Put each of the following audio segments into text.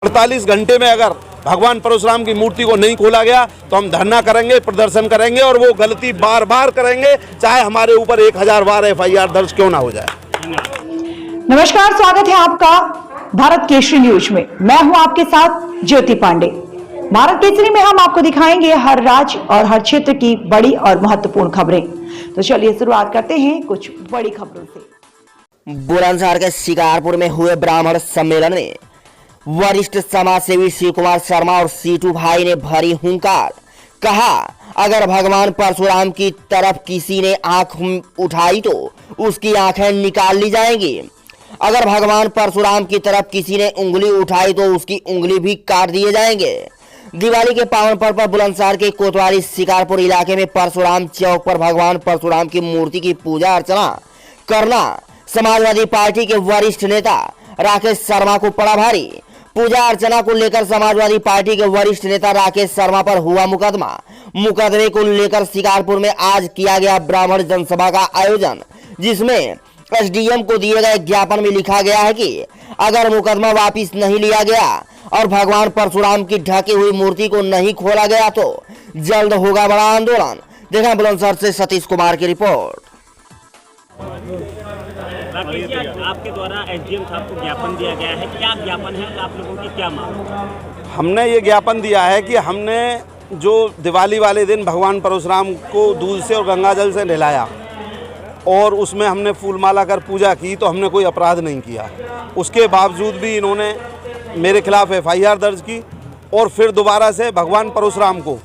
48 घंटे में अगर भगवान परशुराम की मूर्ति को नहीं खोला गया तो हम धरना करेंगे, प्रदर्शन करेंगे और वो गलती बार बार करेंगे, चाहे हमारे ऊपर 1000 बार FIR दर्ज क्यों ना हो जाए। नमस्कार, स्वागत है आपका भारत केसरी न्यूज में। मैं हूं आपके साथ ज्योति पांडे। भारत केसरी में हम आपको दिखाएंगे हर राज्य और हर क्षेत्र की बड़ी और महत्वपूर्ण खबरें। तो चलिए शुरुआत करते हैं कुछ बड़ी खबरों से। बुलंदशहर के शिकारपुर में हुए ब्राह्मण सम्मेलन में वरिष्ठ समाज सेवी शिव कुमार शर्मा और सीटू भाई ने भरी हुंकार। कहा, अगर भगवान परशुराम की तरफ किसी ने आंख उठाई तो उसकी आंखें निकाल ली जाएंगी। अगर भगवान परशुराम की तरफ किसी ने उंगली उठाई तो उसकी उंगली भी काट दिए जाएंगे। दिवाली के पावन पर्व पर बुलंदशहर के कोतवाली शिकारपुर इलाके में परशुराम चौक पर भगवान परशुराम की मूर्ति की पूजा अर्चना करना समाजवादी पार्टी के वरिष्ठ नेता राकेश शर्मा को पड़ा भारी। पूजा अर्चना को लेकर समाजवादी पार्टी के वरिष्ठ नेता राकेश शर्मा पर हुआ मुकदमा। मुकदमे को लेकर शिकारपुर में आज किया गया ब्राह्मण जनसभा का आयोजन, जिसमें SDM को दिए गए ज्ञापन में लिखा गया है कि अगर मुकदमा वापस नहीं लिया गया और भगवान परशुराम की ढकी हुई मूर्ति को नहीं खोला गया तो जल्द होगा बड़ा आंदोलन। देखें बुलंदशहर से सतीश कुमार की रिपोर्ट। राकेश जी, आपके द्वारा SDM साहब को ज्ञापन दिया गया है, क्या ज्ञापन है, आप लोगों की क्या मांग? हमने ये ज्ञापन दिया है कि हमने जो दिवाली वाले दिन भगवान परशुराम को दूध से और गंगा जल से नहलाया और उसमें हमने फूलमाला कर पूजा की, तो हमने कोई अपराध नहीं किया। उसके बावजूद भी इन्होंने मेरे खिलाफ FIR दर्ज की और फिर दोबारा से भगवान परशुराम को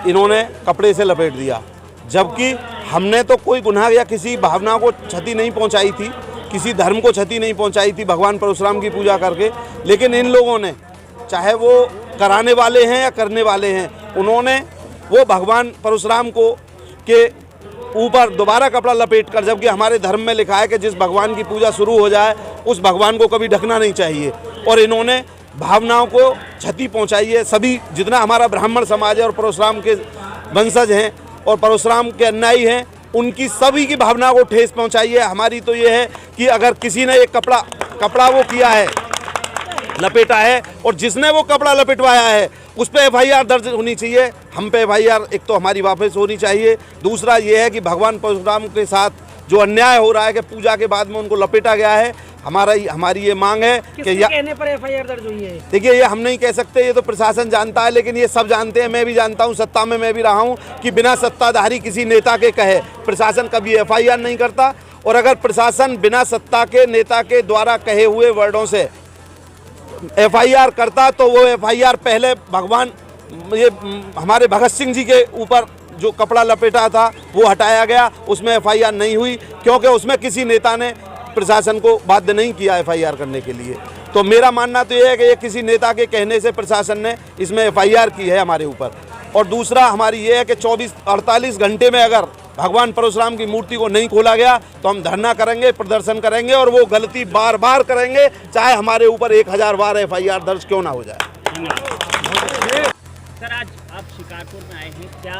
इन्होंने कपड़े से लपेट दिया, जबकि हमने तो कोई गुनाह या किसी भावना को क्षति नहीं पहुंचाई थी, किसी धर्म को क्षति नहीं पहुंचाई थी भगवान परशुराम की पूजा करके। लेकिन इन लोगों ने, चाहे वो कराने वाले हैं या करने वाले हैं, उन्होंने वो भगवान परशुराम को के ऊपर दोबारा कपड़ा लपेट कर, जबकि हमारे धर्म में लिखा है कि जिस भगवान की पूजा शुरू हो जाए उस भगवान को कभी ढकना नहीं चाहिए, और इन्होंने भावनाओं को क्षति पहुंचाई है। सभी जितना हमारा ब्राह्मण समाज है और परशुराम के वंशज हैं और परशुराम के अनुयायी हैं, उनकी सभी की भावना को ठेस पहुंचाई है। हमारी तो ये है कि अगर किसी ने एक कपड़ा वो किया है, लपेटा है, और जिसने वो कपड़ा लपेटवाया है उस पर FIR दर्ज होनी चाहिए। हम पे FIR एक तो हमारी वापस होनी चाहिए। दूसरा ये है कि भगवान परशुराम के साथ जो अन्याय हो रहा है कि पूजा के बाद में उनको लपेटा गया है, हमारी ये मांग है कि कहने पर FIR दर्ज हुई है। देखिए, ये हम नहीं कह सकते, ये तो प्रशासन जानता है, लेकिन ये सब जानते हैं, मैं भी जानता हूँ, सत्ता में मैं भी रहा हूँ, कि बिना सत्ताधारी किसी नेता के कहे प्रशासन कभी FIR नहीं करता। और अगर प्रशासन बिना सत्ता के नेता के द्वारा कहे हुए वर्डों से FIR करता तो वो FIR पहले भगवान ये हमारे भगत सिंह जी के ऊपर जो कपड़ा लपेटा था वो हटाया गया, उसमें FIR नहीं हुई, क्योंकि उसमें किसी नेता ने प्रशासन को बाध्य नहीं किया FIR करने के लिए। तो मेरा मानना तो ये है कि ये किसी नेता के कहने से प्रशासन ने इसमें FIR की है हमारे ऊपर। और दूसरा हमारी ये है कि 48 घंटे में अगर भगवान परशुराम की मूर्ति को नहीं खोला गया तो हम धरना करेंगे, प्रदर्शन करेंगे और वो गलती बार बार करेंगे, चाहे हमारे ऊपर 1000 बार FIR दर्ज क्यों ना हो जाए। सर, आज आप शिकारपुर में आए हैं, क्या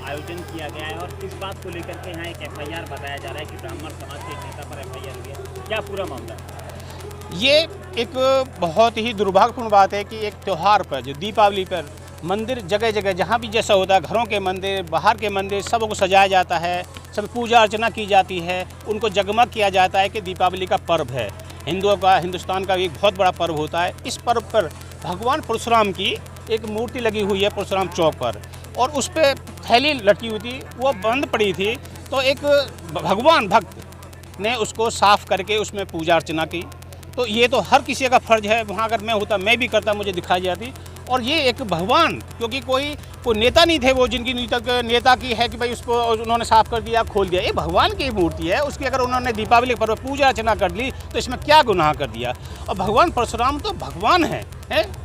आयोजन किया गया है और किस बात को लेकर के यहाँ एक FIR बताया जा रहा है कि ब्राह्मण समाज के एक नेता पर FIR हुई, क्या पूरा मामला है? ये एक बहुत ही दुर्भाग्यपूर्ण बात है कि एक त्यौहार पर, जो दीपावली पर, मंदिर जगह जगह जहाँ भी जैसा होता है, घरों के मंदिर, बाहर के मंदिर, सबको सजाया जाता है, सब पूजा अर्चना की जाती है, उनको जगमग किया जाता है कि दीपावली का पर्व है, हिंदुस्तान का एक बहुत बड़ा पर्व होता है। इस पर्व पर भगवान परशुराम की एक मूर्ति लगी हुई है परशुराम चौक पर, और उस पर थैली लटकी हुई थी, वो बंद पड़ी थी, तो एक भगवान भक्त ने उसको साफ करके उसमें पूजा अर्चना की। तो ये तो हर किसी का फर्ज है, वहाँ अगर मैं होता मैं भी करता, मुझे दिखाई जाती। और ये एक भगवान, क्योंकि कोई नेता नहीं थे वो जिनकी नेता की है कि भाई उसको उन्होंने साफ कर दिया, खोल दिया, ये भगवान की मूर्ति है, उसकी अगर उन्होंने दीपावली पर्व पूजा अर्चना कर ली तो इसमें क्या गुनाह कर दिया। और भगवान परशुराम तो भगवान है,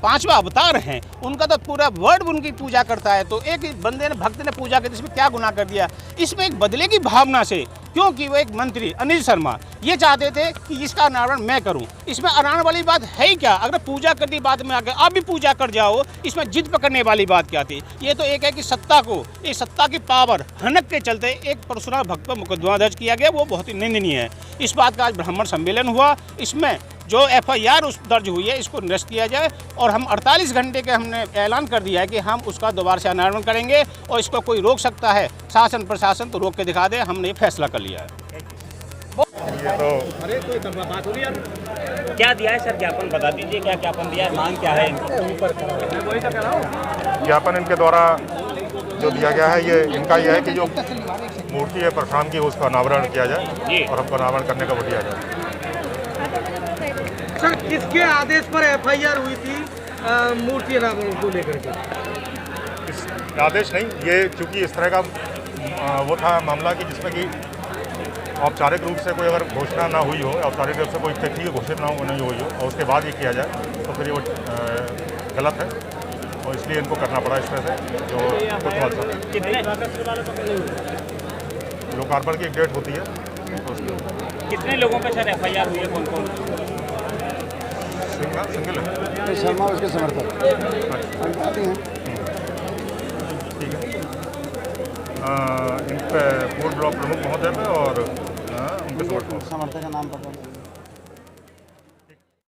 5वां अवतार हैं, उनका तो पूरा वर्ल्ड उनकी पूजा करता है, तो एक बंदे ने, भक्त ने पूजा की, इसमें क्या गुनाह कर दिया। इसमें एक बदले की भावना से, क्योंकि वो एक मंत्री अनिल शर्मा ये चाहते थे कि इसका अनावरण मैं करूं, इसमें अनावरण वाली बात है ही क्या। अगर पूजा करती बाद में आकर आप भी पूजा कर जाओ, इसमें जिद पकड़ने वाली बात क्या थी। ये तो एक है कि सत्ता की पावर हनक के चलते एक परशुराम भक्त पर मुकदमा दर्ज किया गया, वो बहुत ही निंदनीय है। इस बात का आज ब्राह्मण सम्मेलन हुआ, इसमें जो FIR उस दर्ज हुई है इसको निरस्त किया जाए और हम 48 घंटे के हमने ऐलान कर दिया है कि हम उसका दोबारा से अनावरण करेंगे और इसको कोई रोक सकता है, शासन प्रशासन तो रोक के दिखा दे। हमने ये फैसला कर लिया है। क्या दिया है सर ज्ञापन, बता दीजिए क्या ज्ञापन दिया है, मांग क्या है इनकी? ज्ञापन इनके द्वारा जो दिया गया है ये है कि जो मूर्ति है परशुराम की उसका अनावरण किया जाए और हमको अनावरण करने का वो दिया जाए। सर किसके आदेश पर FIR हुई थी मूर्ति अनावरण को लेकर के? इस आदेश नहीं, ये चूँकि इस तरह का वो था मामला कि जिसमें कि औपचारिक रूप से कोई अगर घोषणा ना हुई हो, औपचारिक रूप से कोई तिथि घोषित नहीं हुई हो और उसके बाद ये किया जाए तो फिर ये वो गलत है और इसलिए इनको करना पड़ा इस तरह से जो कुछ लोकार्पण की एक डेट होती है तो कितने लोगों पे सर FIR हुई है, कौन कौन? सिंगल है। शर्मा उसके समर्थक ठीक है। इन पर पूर्व ब्लॉक प्रमुख महोदय पे और उनके समर्थक का नाम पता नहीं।